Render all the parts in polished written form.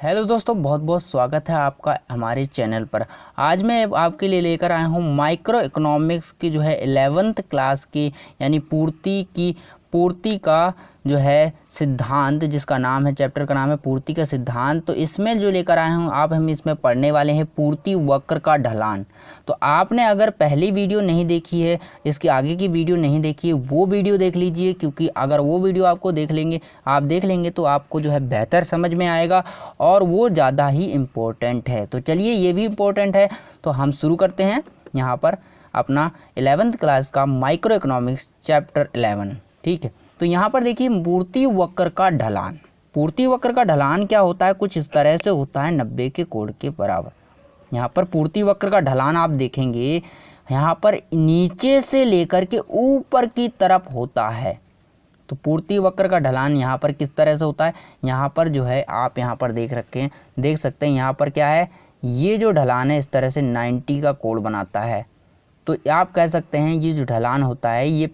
Hello दोस्तों, बहुत बहुत स्वागत है आपका हमारे चैनल पर। आज मैं आपके लिए लेकर आया हूँ माइक्रो इकोनॉमिक्स की जो है 11th क्लास की यानी पूर्ति का जो है सिद्धांत, जिसका नाम है, चैप्टर का नाम है पूर्ति का सिद्धांत। तो इसमें जो लेकर आए हूँ हम इसमें पढ़ने वाले हैं पूर्ति वक्र का ढलान। तो आपने अगर पहली वीडियो नहीं देखी है, इसके आगे की वीडियो नहीं देखी है, वो वीडियो देख लीजिए, क्योंकि अगर वो वीडियो आप देख लेंगे तो आपको जो है बेहतर समझ में आएगा और वो ज़्यादा ही इम्पोर्टेंट है। तो चलिए, ये भी इम्पोर्टेंट है, तो हम शुरू करते हैं यहाँ पर अपना 11th क्लास का माइक्रो इकोनॉमिक्स चैप्टर 11। ठीक है, तो यहाँ पर देखिए पूर्ति वक्र का ढलान। पूर्ति वक्र का ढलान क्या होता है? कुछ इस तरह से होता है 90 के कोण के बराबर। यहाँ पर पूर्ति वक्र का ढलान आप देखेंगे, यहाँ पर नीचे से लेकर के ऊपर की तरफ होता है। तो पूर्ति वक्र का ढलान यहाँ पर किस तरह से होता है? यहाँ पर जो है आप यहाँ पर देख सकते हैं, यहाँ पर क्या है, ये जो ढलान है इस तरह से 90 का कोण बनाता है। तो आप कह सकते हैं ये जो ढलान होता है ये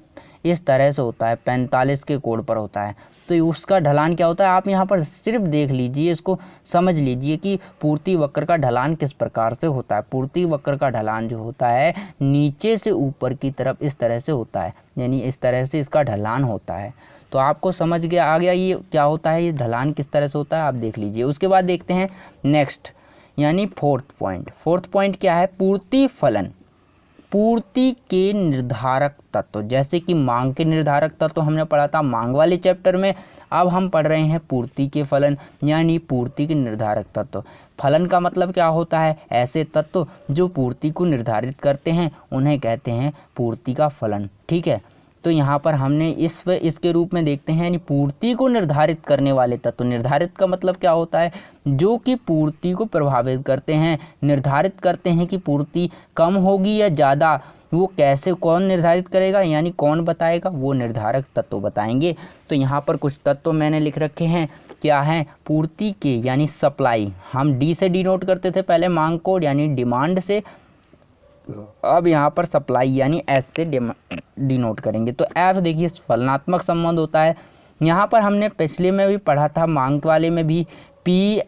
इस तरह से होता है, 45 के कोण पर होता है। तो उसका ढलान क्या होता है? आप यहाँ पर सिर्फ देख लीजिए, इसको समझ लीजिए कि पूर्ति वक्र का ढलान किस प्रकार से होता है। पूर्ति वक्र का ढलान जो होता है नीचे से ऊपर की तरफ इस तरह से होता है, यानी इस तरह से इसका ढलान होता है। तो आपको समझ आ गया ये क्या होता है, ये ढलान किस तरह से होता है, आप देख लीजिए। उसके बाद देखते हैं नेक्स्ट, यानी फोर्थ पॉइंट क्या है? पूर्ति फलन। पूर्ति के निर्धारक तत्व, जैसे कि मांग के निर्धारक तत्व हमने पढ़ा था मांग वाले चैप्टर में, अब हम पढ़ रहे हैं पूर्ति के फलन, यानी पूर्ति के निर्धारक तत्व। फलन का मतलब क्या होता है? ऐसे तत्व जो पूर्ति को निर्धारित करते हैं उन्हें कहते हैं पूर्ति का फलन। ठीक है, तो यहाँ पर हमने इसके रूप में देखते हैं, यानी पूर्ति को निर्धारित करने वाले तत्व। निर्धारित का मतलब क्या होता है? जो कि पूर्ति को प्रभावित करते हैं, निर्धारित करते हैं कि पूर्ति कम होगी या ज़्यादा। वो कैसे, कौन निर्धारित करेगा, यानी कौन बताएगा? वो निर्धारक तत्व बताएंगे। तो यहाँ पर कुछ तत्व मैंने लिख रखे हैं, क्या है? पूर्ति के यानी सप्लाई, हम डी से डिनोट करते थे पहले मांग को, यानी डिमांड से। अब यहाँ पर सप्लाई यानी एस से डिनोट करेंगे। तो एफ देखिए फलनात्मक संबंध होता है। यहाँ पर हमने पिछले में भी पढ़ा था मांग वाले में भी, पी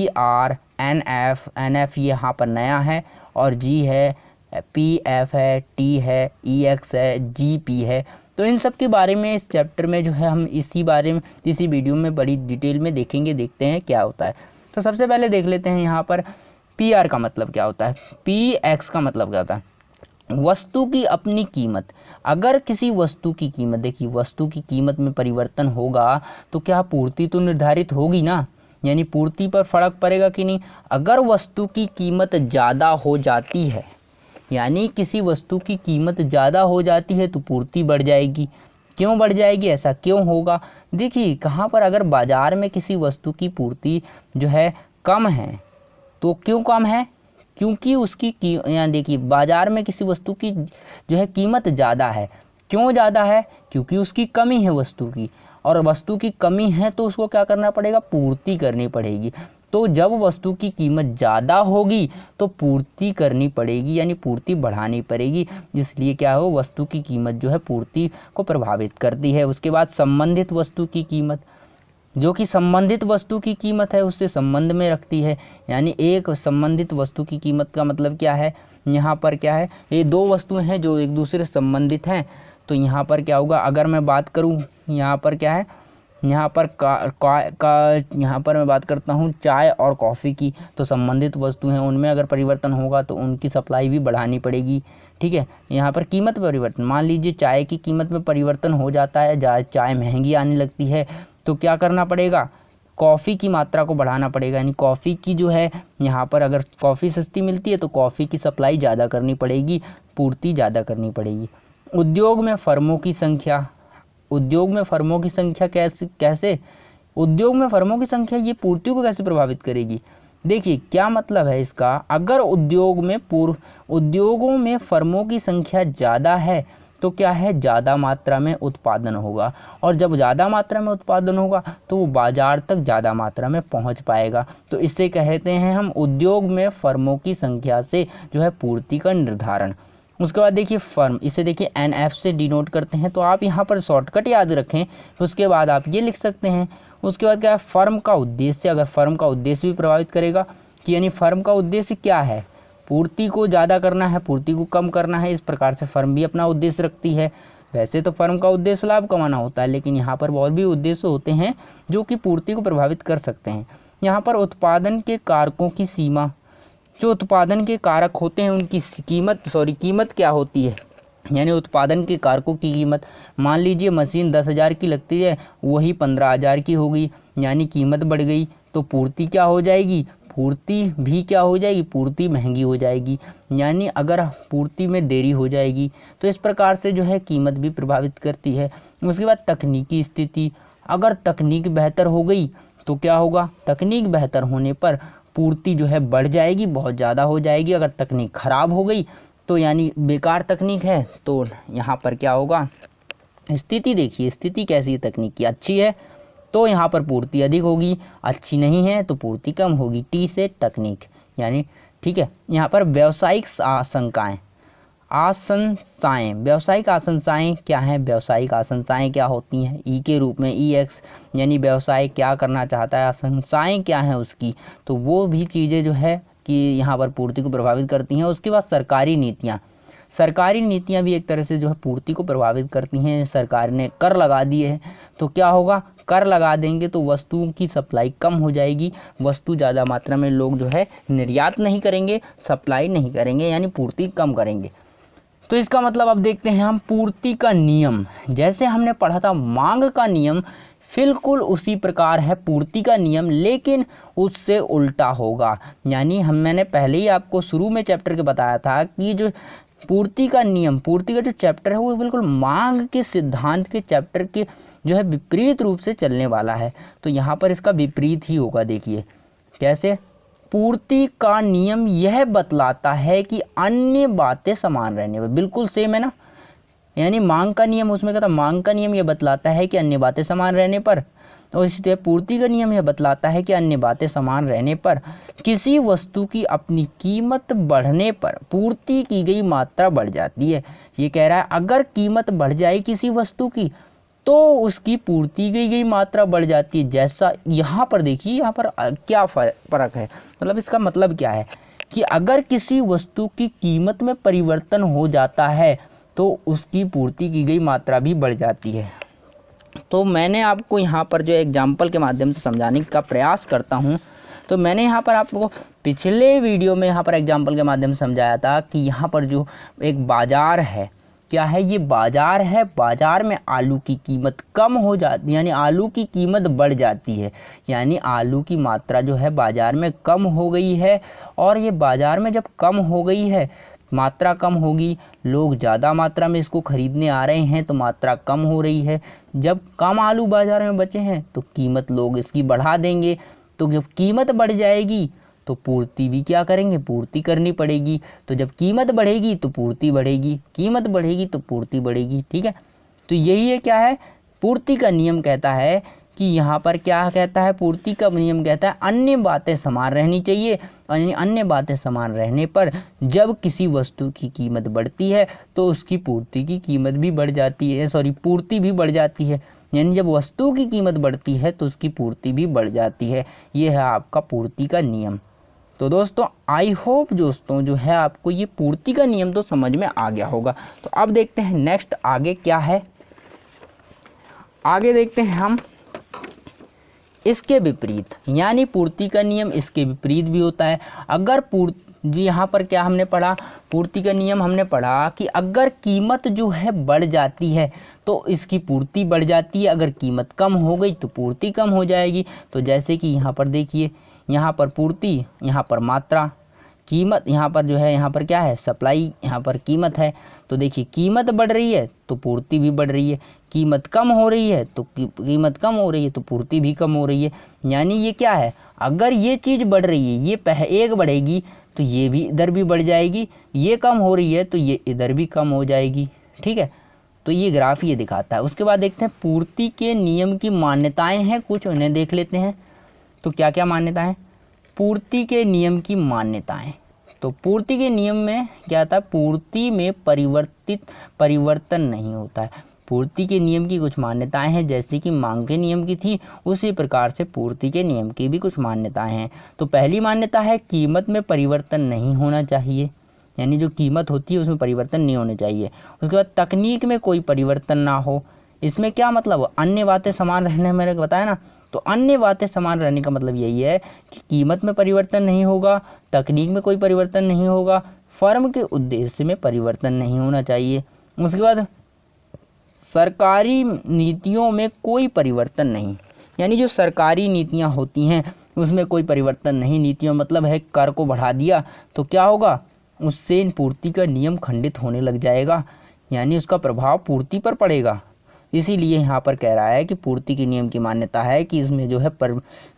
आर एन एफ यहाँ पर नया है, और जी है, पी एफ है, टी है, ई एक्स है, जी पी है। तो इन सब के बारे में इस चैप्टर में जो है हम इसी वीडियो में बड़ी डिटेल में देखते हैं क्या होता है। तो सबसे पहले देख लेते हैं यहाँ पर पी आर का मतलब क्या होता है, पी एक्स का मतलब क्या होता है? वस्तु की अपनी कीमत। अगर किसी वस्तु की कीमत, देखिए वस्तु की कीमत में परिवर्तन होगा तो क्या पूर्ति तो निर्धारित होगी ना, यानी पूर्ति पर फर्क पड़ेगा कि नहीं। अगर वस्तु की कीमत ज़्यादा हो जाती है, यानी किसी वस्तु की कीमत ज़्यादा हो जाती है तो पूर्ति बढ़ जाएगी। क्यों बढ़ जाएगी, ऐसा क्यों होगा? देखिए कहाँ पर, अगर बाज़ार में किसी वस्तु की पूर्ति जो है कम है, तो क्यों कम है? क्योंकि उसकी यहाँ देखिए बाज़ार में किसी वस्तु की जो है कीमत ज़्यादा है। क्यों ज़्यादा है? क्योंकि उसकी कमी है वस्तु की, और वस्तु की कमी है तो उसको क्या करना पड़ेगा? पूर्ति करनी पड़ेगी। तो जब वस्तु की कीमत ज़्यादा होगी तो पूर्ति करनी पड़ेगी, यानी पूर्ति बढ़ानी पड़ेगी। इसलिए क्या हो, वस्तु की कीमत जो है पूर्ति को प्रभावित करती है। उसके बाद संबंधित वस्तु की कीमत, जो कि संबंधित वस्तु की कीमत है उससे संबंध में रखती है। यानी एक संबंधित वस्तु की कीमत का मतलब क्या है? यहाँ पर क्या है, ये दो वस्तुएं हैं जो एक दूसरे से संबंधित हैं। तो यहाँ पर क्या होगा, अगर मैं बात करूँ, यहाँ पर क्या है, यहाँ पर यहाँ पर मैं बात करता हूँ चाय और कॉफ़ी की, तो संबंधित वस्तु हैं, उनमें अगर परिवर्तन होगा तो उनकी सप्लाई भी बढ़ानी पड़ेगी। ठीक है, यहाँ पर कीमत परिवर्तन, मान लीजिए चाय की कीमत में परिवर्तन हो जाता है, चाय महंगी आने लगती है, तो क्या करना पड़ेगा? कॉफ़ी की मात्रा को बढ़ाना पड़ेगा। यानी कॉफ़ी की जो है, यहाँ पर अगर कॉफ़ी सस्ती मिलती है तो कॉफ़ी की सप्लाई ज़्यादा करनी पड़ेगी, पूर्ति ज़्यादा करनी पड़ेगी। उद्योग में फर्मों की संख्या कैसे उद्योग में फर्मों की संख्या ये पूर्ति को कैसे प्रभावित करेगी? देखिए क्या मतलब है इसका, अगर उद्योगों में फर्मों की संख्या ज़्यादा है तो क्या है, ज़्यादा मात्रा में उत्पादन होगा, और जब ज़्यादा मात्रा में उत्पादन होगा तो वो बाज़ार तक ज़्यादा मात्रा में पहुंच पाएगा। तो इससे कहते हैं हम उद्योग में फर्मों की संख्या से जो है पूर्ति का निर्धारण। उसके बाद देखिए फर्म, इसे देखिए NF से डिनोट करते हैं। तो आप यहाँ पर शॉर्टकट याद रखें, उसके बाद आप ये लिख सकते हैं। उसके बाद क्या है, फर्म का उद्देश्य। अगर फर्म का उद्देश्य भी प्रभावित करेगा कि यानी फर्म का उद्देश्य क्या है, पूर्ति को ज़्यादा करना है, पूर्ति को कम करना है, इस प्रकार से फर्म भी अपना उद्देश्य रखती है। वैसे तो फर्म का उद्देश्य लाभ कमाना होता है, लेकिन यहाँ पर बहुत भी उद्देश्य होते हैं जो कि पूर्ति को प्रभावित कर सकते हैं। यहाँ पर उत्पादन के कारकों की सीमा, जो उत्पादन के कारक होते हैं उनकी कीमत क्या होती है, यानी उत्पादन के कारकों की कीमत। मान लीजिए मशीन 10,000 की लगती है, वही 15,000 की हो गई, यानी कीमत बढ़ गई, तो पूर्ति क्या हो जाएगी, पूर्ति भी क्या हो जाएगी, पूर्ति महंगी हो जाएगी, यानी अगर पूर्ति में देरी हो जाएगी तो इस प्रकार से जो है कीमत भी प्रभावित करती है। उसके बाद तकनीकी स्थिति, अगर तकनीक बेहतर हो गई तो क्या होगा, तकनीक बेहतर होने पर पूर्ति जो है बढ़ जाएगी, बहुत ज़्यादा हो जाएगी। अगर तकनीक खराब हो गई तो यानी बेकार तकनीक है, तो यहाँ पर क्या होगा, स्थिति देखिए, स्थिति कैसी है तकनीक की, अच्छी है तो यहाँ पर पूर्ति अधिक होगी, अच्छी नहीं है तो पूर्ति कम होगी। टी से तकनीक, यानी ठीक है। यहाँ पर व्यावसायिक आशंकाएं, व्यावसायिक आशंकाएं क्या हैं, व्यावसायिक आशंकाएं क्या होती हैं, ई के रूप में EX, यानी व्यवसाय क्या करना चाहता है, आशंकाएं क्या हैं उसकी, तो वो भी चीज़ें जो है कि यहाँ पर पूर्ति को प्रभावित करती हैं। उसके बाद सरकारी नीतियाँ भी एक तरह से जो है पूर्ति को प्रभावित करती हैं। सरकार ने कर लगा दिए हैं तो क्या होगा, कर लगा देंगे तो वस्तुओं की सप्लाई कम हो जाएगी, वस्तु ज़्यादा मात्रा में लोग जो है निर्यात नहीं करेंगे, सप्लाई नहीं करेंगे, यानी पूर्ति कम करेंगे। तो इसका मतलब अब देखते हैं हम पूर्ति का नियम। जैसे हमने पढ़ा था मांग का नियम, बिल्कुल उसी प्रकार है पूर्ति का नियम, लेकिन उससे उल्टा होगा। यानी मैंने पहले ही आपको शुरू में चैप्टर के बताया था कि जो पूर्ति का नियम, पूर्ति का जो चैप्टर है वो बिल्कुल मांग के सिद्धांत के चैप्टर के जो है विपरीत रूप से चलने वाला है। तो यहाँ पर इसका विपरीत ही होगा। देखिए कैसे, पूर्ति का नियम यह बतलाता है कि अन्य बातें समान रहने पर, बिल्कुल सेम है ना, यानी मांग का नियम उसमें क्या था, मांग का नियम यह बतलाता है कि अन्य बातें समान रहने पर, और इसी तरह पूर्ति का नियम यह बतलाता है कि अन्य बातें समान रहने पर किसी वस्तु की अपनी कीमत बढ़ने पर पूर्ति की गई मात्रा बढ़ जाती है। ये कह रहा है अगर कीमत बढ़ जाए किसी वस्तु की तो उसकी पूर्ति की गई मात्रा बढ़ जाती है। जैसा यहाँ पर देखिए, यहाँ पर क्या फर्क है, मतलब इसका मतलब क्या है कि अगर किसी वस्तु की कीमत में परिवर्तन हो जाता है तो उसकी पूर्ति की गई मात्रा भी बढ़ जाती है। तो मैंने आपको यहाँ पर जो एग्जाम्पल के माध्यम से समझाने का प्रयास करता हूँ। तो मैंने यहाँ पर आपको पिछले वीडियो में यहाँ पर एग्जाम्पल के माध्यम से समझाया था कि यहाँ पर जो एक बाज़ार है, क्या है, ये बाज़ार है, बाज़ार में आलू की कीमत कम हो जाती है, यानी आलू की कीमत बढ़ जाती है, यानी आलू की मात्रा जो है बाज़ार में कम हो गई है। और ये बाज़ार में जब कम हो गई है, मात्रा कम होगी, लोग ज़्यादा मात्रा में इसको खरीदने आ रहे हैं तो मात्रा कम हो रही है। जब कम आलू बाज़ार में बचे हैं तो कीमत लोग इसकी बढ़ा देंगे, तो जब कीमत बढ़ जाएगी तो पूर्ति भी क्या करेंगे, पूर्ति करनी पड़ेगी। तो जब कीमत बढ़ेगी तो पूर्ति बढ़ेगी, कीमत बढ़ेगी तो पूर्ति बढ़ेगी। ठीक है, तो यही है क्या है, पूर्ति का नियम कहता है कि यहाँ पर क्या कहता है, पूर्ति का नियम कहता है अन्य बातें समान रहनी चाहिए, और अन्य बातें समान रहने पर जब किसी वस्तु की कीमत बढ़ती है तो उसकी पूर्ति की कीमत भी बढ़ जाती है, पूर्ति भी बढ़ जाती है। यानी जब वस्तु की कीमत बढ़ती है तो उसकी पूर्ति भी बढ़ जाती है। ये है आपका पूर्ति का नियम। तो दोस्तों आई होप दोस्तों जो है आपको ये पूर्ति का नियम तो समझ में आ गया होगा। तो अब देखते हैं नेक्स्ट आगे क्या है, आगे देखते हैं हम इसके विपरीत, यानी पूर्ति का नियम इसके विपरीत भी होता है। अगर जी यहाँ पर क्या हमने पढ़ा, पूर्ति का नियम हमने पढ़ा कि अगर कीमत जो है बढ़ जाती है तो इसकी पूर्ति बढ़ जाती है, अगर कीमत कम हो गई तो पूर्ति कम हो जाएगी। तो जैसे कि यहाँ पर देखिए, यहाँ पर पूर्ति, यहाँ पर मात्रा, कीमत, यहाँ पर जो है, यहाँ पर क्या है, सप्लाई, यहाँ पर कीमत है। तो देखिए कीमत बढ़ रही है तो पूर्ति भी बढ़ रही है, कीमत कम हो रही है तो कीमत कम हो रही है तो पूर्ति भी कम हो रही है। यानी ये क्या है, अगर ये चीज़ बढ़ रही है, ये एक बढ़ेगी तो ये भी इधर भी बढ़ जाएगी, ये कम हो रही है तो ये इधर भी कम हो जाएगी। ठीक है, तो ये ग्राफ ये दिखाता है। उसके बाद देखते हैं पूर्ति के नियम की मान्यताएं हैं कुछ, उन्हें देख लेते हैं। तो क्या क्या मान्यताएं, पूर्ति के नियम की मान्यताएं। तो पूर्ति के नियम में क्या था, पूर्ति में परिवर्तन नहीं होता है। पूर्ति के नियम की कुछ मान्यताएं हैं, जैसे कि मांग के नियम की थी उसी प्रकार से पूर्ति के नियम की भी कुछ मान्यताएं हैं। तो पहली मान्यता है कीमत में परिवर्तन नहीं होना चाहिए, यानी जो कीमत होती है उसमें परिवर्तन नहीं होना चाहिए। उसके बाद तकनीक में कोई परिवर्तन ना हो। इसमें क्या मतलब, अन्य बातें समान रहने, मैंने बताया ना, तो अन्य बातें समान रहने का मतलब यही है कि कीमत में परिवर्तन नहीं होगा, तकनीक में कोई परिवर्तन नहीं होगा, फर्म के उद्देश्य में परिवर्तन नहीं होना चाहिए। उसके बाद सरकारी नीतियों में कोई परिवर्तन नहीं, यानी जो सरकारी नीतियां होती हैं उसमें कोई परिवर्तन नहीं। नीतियों मतलब है कर को बढ़ा दिया तो क्या होगा, उससे पूर्ति का नियम खंडित होने लग जाएगा, यानी उसका प्रभाव पूर्ति पर पड़ेगा। इसीलिए यहाँ पर कह रहा है कि पूर्ति के नियम की मान्यता है कि इसमें जो है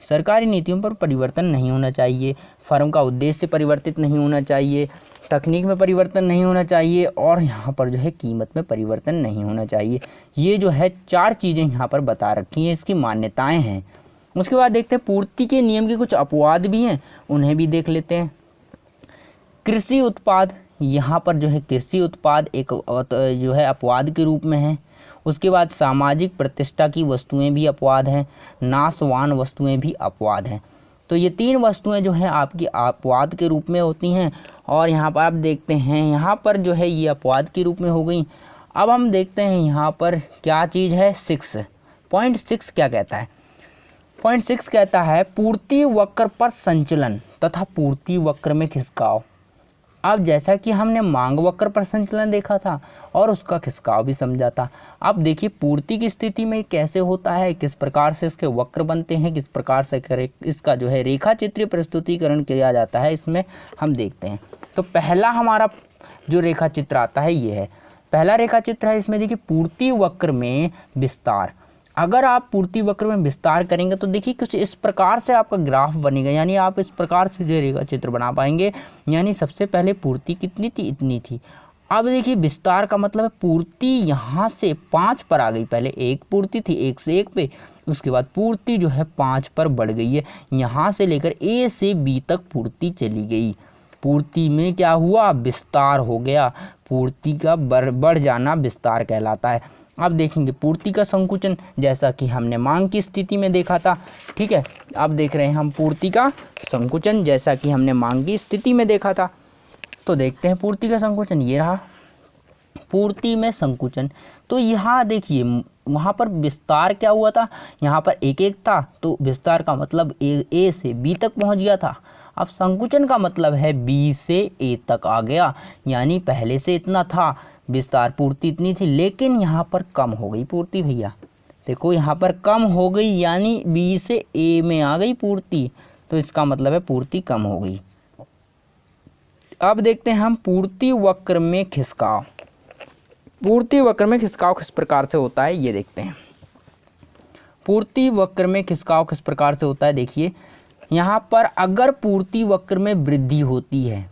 सरकारी नीतियों पर परिवर्तन नहीं होना चाहिए, फर्म का उद्देश्य परिवर्तित नहीं होना चाहिए, तकनीक में परिवर्तन नहीं होना चाहिए और यहाँ पर जो है कीमत में परिवर्तन नहीं होना चाहिए। ये जो है 4 चीज़ें यहाँ पर बता रखी हैं, इसकी मान्यताएँ हैं। उसके बाद देखते हैं पूर्ति के नियम के कुछ अपवाद भी हैं, उन्हें भी देख लेते हैं। कृषि उत्पाद, यहाँ पर जो है कृषि उत्पाद एक जो है अपवाद के रूप में है। उसके बाद सामाजिक प्रतिष्ठा की वस्तुएं भी अपवाद हैं, नाशवान वस्तुएं भी अपवाद हैं। तो ये 3 वस्तुएं जो हैं आपकी अपवाद के रूप में होती हैं और यहाँ पर आप देखते हैं यहाँ पर जो है ये अपवाद के रूप में हो गई। अब हम देखते हैं यहाँ पर क्या चीज़ है, 6.6 क्या कहता है। 6 कहता है पूर्ति वक्र पर संचलन तथा पूर्ति वक्र में खिसकाव। अब जैसा कि हमने मांग वक्र पर संचलन देखा था और उसका खिसकाव भी समझा था, अब देखिए पूर्ति की स्थिति में कैसे होता है, किस प्रकार से इसके वक्र बनते हैं, किस प्रकार से इसका जो है रेखा चित्रीय प्रस्तुतिकरण किया जाता है, इसमें हम देखते हैं। तो पहला हमारा जो रेखा चित्र आता है ये है, पहला रेखा चित्र है। इसमें देखिए पूर्ति वक्र में विस्तार, अगर आप पूर्ति वक्र में विस्तार करेंगे तो देखिए कुछ इस प्रकार से आपका ग्राफ बनेगा, यानी आप इस प्रकार से जो रेखा चित्र बना पाएंगे। यानी सबसे पहले पूर्ति कितनी थी, इतनी थी। अब देखिए विस्तार का मतलब है पूर्ति यहाँ से 5 पर आ गई, पहले 1 पूर्ति थी 1 से 1 पे, उसके बाद पूर्ति जो है 5 पर बढ़ गई है, यहाँ से लेकर A से B तक पूर्ति चली गई। पूर्ति में क्या हुआ, विस्तार हो गया, पूर्ति का बढ़ जाना विस्तार कहलाता है। अब देखेंगे पूर्ति का संकुचन, जैसा कि हमने मांग की स्थिति में देखा था, ठीक है। अब देख रहे हैं हम पूर्ति का संकुचन, जैसा कि हमने मांग की स्थिति में देखा था। तो देखते हैं पूर्ति का संकुचन, ये रहा पूर्ति में संकुचन। तो यहाँ देखिए वहाँ पर विस्तार क्या हुआ था, यहाँ पर 1 था, तो विस्तार का मतलब A से B तक पहुँच गया था। अब संकुचन का मतलब है B से A तक आ गया, यानी पहले से इतना था, विस्तार पूर्ति इतनी थी, लेकिन यहाँ पर कम हो गई पूर्ति भैया। देखो यहाँ पर कम हो गई, यानी B से A में आ गई पूर्ति, तो इसका मतलब है पूर्ति कम हो गई। अब देखते हैं हम पूर्ति वक्र में खिसकाव। पूर्ति वक्र में खिसकाव किस प्रकार से होता है ये देखते हैं। पूर्ति वक्र में खिसकाव किस प्रकार से होता है, देखिए यहाँ पर अगर पूर्ति वक्र में वृद्धि होती है,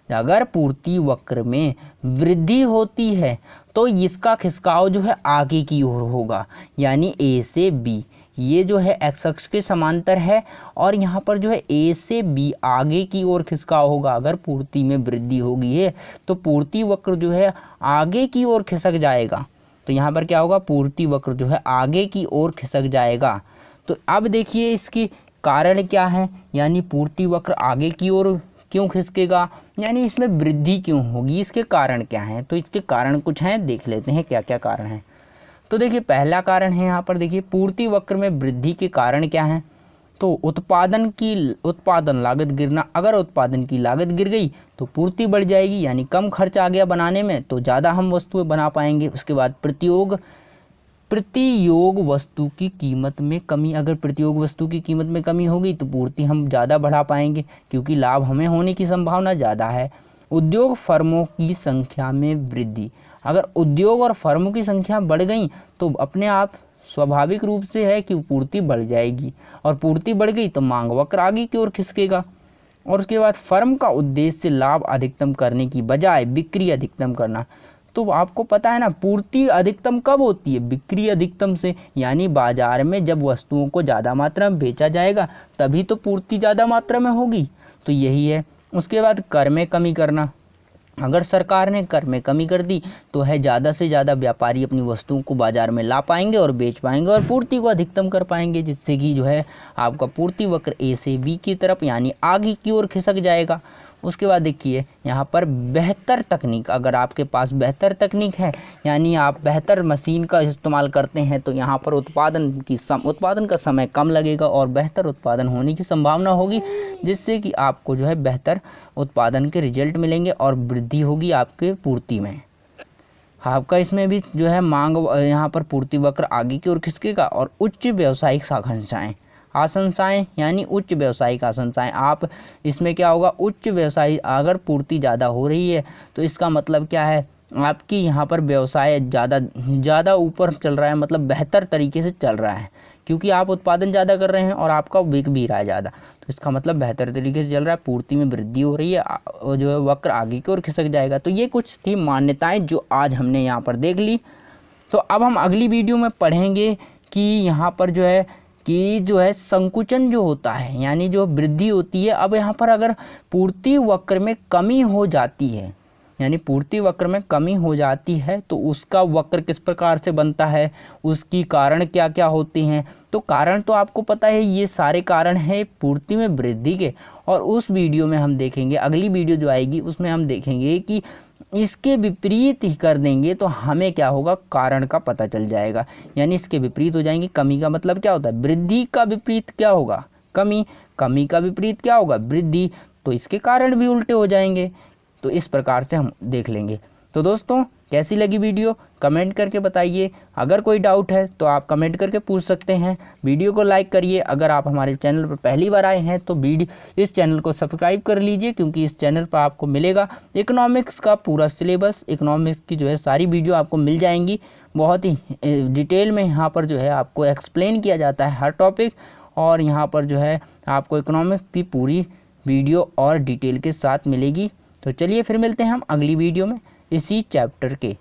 अगर पूर्ति वक्र में वृद्धि होती है तो इसका खिसकाव जो है आगे की ओर होगा, यानी A से B, ये जो है x अक्ष के समांतर है और यहाँ पर जो है A से B आगे की ओर खिसकाव होगा। अगर पूर्ति में वृद्धि होगी है तो पूर्ति वक्र जो है आगे की ओर खिसक जाएगा, तो यहाँ पर क्या होगा, पूर्ति वक्र जो है आगे की ओर खिसक जाएगा। तो अब देखिए इसकी कारण क्या है, यानी पूर्ति वक्र आगे की ओर क्यों खिसकेगा, यानी इसमें वृद्धि क्यों होगी, इसके कारण क्या हैं। तो इसके कारण कुछ हैं, देख लेते हैं क्या क्या कारण हैं। तो देखिए पहला कारण है यहाँ पर, देखिए पूर्ति वक्र में वृद्धि के कारण क्या हैं, तो उत्पादन लागत गिरना। अगर उत्पादन की लागत गिर गई तो पूर्ति बढ़ जाएगी, यानी कम खर्च आ गया बनाने में, तो ज़्यादा हम वस्तुएं बना पाएंगे। उसके बाद प्रतियोग वस्तु की कीमत में कमी, अगर प्रतियोग वस्तु की कीमत में कमी होगी तो पूर्ति हम ज़्यादा बढ़ा पाएंगे, क्योंकि लाभ हमें होने की संभावना ज़्यादा है। उद्योग फर्मों की संख्या में वृद्धि, अगर उद्योग और फर्मों की संख्या बढ़ गई तो अपने आप स्वाभाविक रूप से है कि पूर्ति बढ़ जाएगी, और पूर्ति बढ़ गई तो मांग वक्र आगे की ओर खिसकेगा। और उसके बाद फर्म का उद्देश्य लाभ अधिकतम करने की बजाय बिक्री अधिकतम करना। तो आपको पता है ना, पूर्ति अधिकतम कब होती है, बिक्री अधिकतम से, यानी बाजार में जब वस्तुओं को ज़्यादा मात्रा में बेचा जाएगा तभी तो पूर्ति ज़्यादा मात्रा में होगी, तो यही है। उसके बाद कर में कमी करना, अगर सरकार ने कर में कमी कर दी तो है ज़्यादा से ज़्यादा व्यापारी अपनी वस्तुओं को बाज़ार में ला पाएंगे और बेच पाएंगे और पूर्ति को अधिकतम कर पाएंगे, जिससे कि जो है आपका पूर्ति वक्र ए से बी की तरफ यानी आगे की ओर खिसक जाएगा। उसके बाद देखिए यहाँ पर बेहतर तकनीक, अगर आपके पास बेहतर तकनीक है यानी आप बेहतर मशीन का इस्तेमाल करते हैं तो यहाँ पर उत्पादन का समय कम लगेगा और बेहतर उत्पादन होने की संभावना होगी, जिससे कि आपको जो है बेहतर उत्पादन के रिजल्ट मिलेंगे और वृद्धि होगी आपके पूर्ति में। आपका इसमें भी जो है मांग यहाँ पर पूर्ति वक्र आगे की ओर खिसकेगा और उच्च व्यावसायिक आशंसाएं यानी उच्च व्यावसायिक आशंसाएं, आप इसमें क्या होगा, उच्च व्यवसाय अगर पूर्ति ज़्यादा हो रही है तो इसका मतलब क्या है, आपकी यहाँ पर व्यवसाय ज़्यादा ऊपर चल रहा है, मतलब बेहतर तरीके से चल रहा है, क्योंकि आप उत्पादन ज़्यादा कर रहे हैं और आपका बिक भी रहा है ज़्यादा, तो इसका मतलब बेहतर तरीके से चल रहा है, पूर्ति में वृद्धि हो रही है और जो है वक्र आगे की ओर खिसक जाएगा। तो ये कुछ थी मान्यताएँ जो आज हमने यहाँ पर देख ली। तो अब हम अगली वीडियो में पढ़ेंगे कि यहाँ पर जो है संकुचन जो होता है यानी जो वृद्धि होती है। अब यहाँ पर अगर पूर्ति वक्र में कमी हो जाती है यानी पूर्ति वक्र में कमी हो जाती है तो उसका वक्र किस प्रकार से बनता है, उसकी कारण क्या क्या होते हैं। तो कारण तो आपको पता है, ये सारे कारण हैं पूर्ति में वृद्धि के, और उस वीडियो में हम देखेंगे, अगली वीडियो जो आएगी उसमें हम देखेंगे कि इसके विपरीत ही कर देंगे तो हमें क्या होगा, कारण का पता चल जाएगा। यानी इसके विपरीत हो जाएंगे। कमी का मतलब क्या होता है, वृद्धि का विपरीत क्या होगा, कमी, कमी का विपरीत क्या होगा, वृद्धि, तो इसके कारण भी उल्टे हो जाएंगे। तो इस प्रकार से हम देख लेंगे। तो दोस्तों कैसी लगी वीडियो कमेंट करके बताइए। अगर कोई डाउट है तो आप कमेंट करके पूछ सकते हैं। वीडियो को लाइक करिए। अगर आप हमारे चैनल पर पहली बार आए हैं तो इस चैनल को सब्सक्राइब कर लीजिए, क्योंकि इस चैनल पर आपको मिलेगा इकोनॉमिक्स का पूरा सिलेबस, इकोनॉमिक्स की जो है सारी वीडियो आपको मिल जाएंगी। बहुत ही डिटेल में यहाँ पर जो है आपको एक्सप्लेन किया जाता है हर टॉपिक, और यहाँ पर जो है आपको इकोनॉमिक्स की पूरी वीडियो और डिटेल के साथ मिलेगी। तो चलिए फिर मिलते हैं हम अगली वीडियो में इसी चैप्टर के।